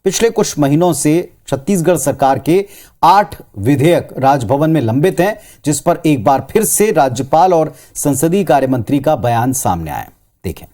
पिछले कुछ महीनों से छत्तीसगढ़ सरकार के 8 विधेयक राजभवन में लंबित हैं, जिस पर एक बार फिर से राज्यपाल और संसदीय कार्य मंत्री का बयान सामने आया। देखें।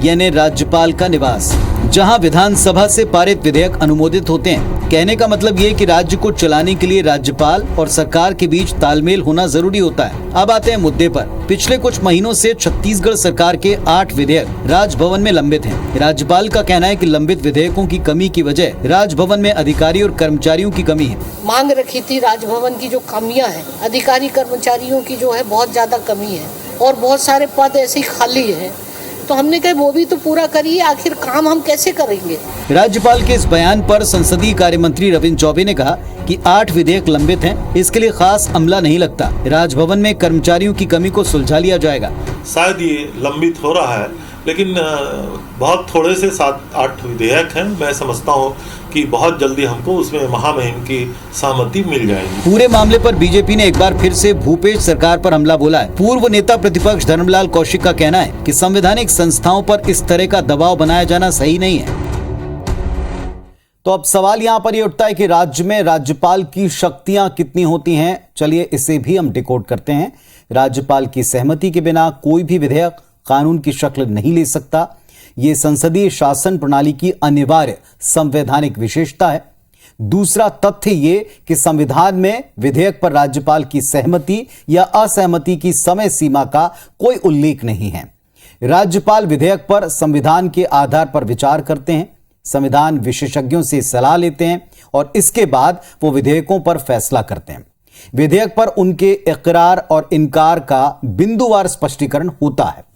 यानी राज्यपाल का निवास, जहां विधानसभा से पारित विधेयक अनुमोदित होते हैं। कहने का मतलब ये कि राज्य को चलाने के लिए राज्यपाल और सरकार के बीच तालमेल होना जरूरी होता है। अब आते हैं मुद्दे पर। पिछले कुछ महीनों से छत्तीसगढ़ सरकार के 8 विधेयक राजभवन में लंबित हैं। राज्यपाल का कहना है कि लंबित विधेयकों की कमी की वजह राजभवन में अधिकारी और कर्मचारियों की कमी है। मांग रखी थी राजभवन की जो कमियां हैं, अधिकारी कर्मचारियों की जो है बहुत ज्यादा कमी है और बहुत सारे पद ऐसे ही खाली है, तो हमने कहा वो भी तो पूरा करिए, आखिर काम हम कैसे करेंगे। राज्यपाल के इस बयान पर संसदीय कार्य मंत्री रविंद्र चौबे ने कहा कि 8 विधेयक लंबित हैं, इसके लिए खास अमला नहीं लगता। राजभवन में कर्मचारियों की कमी को सुलझा लिया जाएगा। शायद ये लंबित हो रहा है, लेकिन बहुत थोड़े से 7-8 विधेयक हैं। मैं समझता हूँ कि बहुत जल्दी हमको उसमें महामहिम की सहमति मिल जाएगी। पूरे मामले पर बीजेपी ने एक बार फिर से भूपेश सरकार पर हमला बोला है। पूर्व नेता प्रतिपक्ष धर्मलाल कौशिक का कहना है कि संवैधानिक संस्थाओं पर इस तरह का दबाव बनाया जाना सही नहीं है। तो अब सवाल यहाँ पर ये उठता है कि राज्य में राज्यपाल की शक्तियां कितनी होती हैं। चलिए इसे भी हम डिकोड करते हैं। राज्यपाल की सहमति के बिना कोई भी विधेयक कानून की शक्ल नहीं ले सकता। ये संसदीय शासन प्रणाली की अनिवार्य संवैधानिक विशेषता है। दूसरा तथ्य ये कि संविधान में विधेयक पर राज्यपाल की सहमति या असहमति की समय सीमा का कोई उल्लेख नहीं है। राज्यपाल विधेयक पर संविधान के आधार पर विचार करते हैं, संविधान विशेषज्ञों से सलाह लेते हैं और इसके बाद वो विधेयकों पर फैसला करते हैं। विधेयक पर उनके इकरार और इनकार का बिंदुवार स्पष्टीकरण होता है।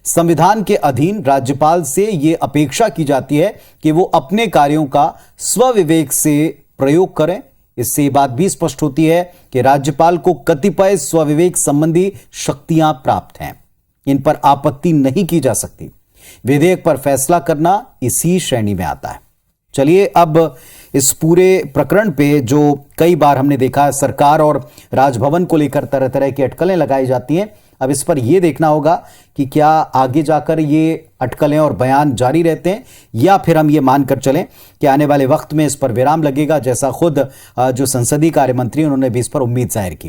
संविधान के अधीन राज्यपाल से यह अपेक्षा की जाती है कि वो अपने कार्यों का स्वविवेक से प्रयोग करें। इससे ये बात भी स्पष्ट होती है कि राज्यपाल को कतिपय स्वविवेक संबंधी शक्तियां प्राप्त हैं, इन पर आपत्ति नहीं की जा सकती। विधेयक पर फैसला करना इसी श्रेणी में आता है। चलिए अब इस पूरे प्रकरण पे जो कई बार हमने देखा है सरकार और राजभवन को लेकर तरह तरह की अटकलें लगाई जाती हैं, अब इस पर यह देखना होगा कि क्या आगे जाकर ये अटकलें और बयान जारी रहते हैं या फिर हम ये मानकर चलें कि आने वाले वक्त में इस पर विराम लगेगा, जैसा खुद जो संसदीय कार्य मंत्री उन्होंने भी इस पर उम्मीद जाहिर की।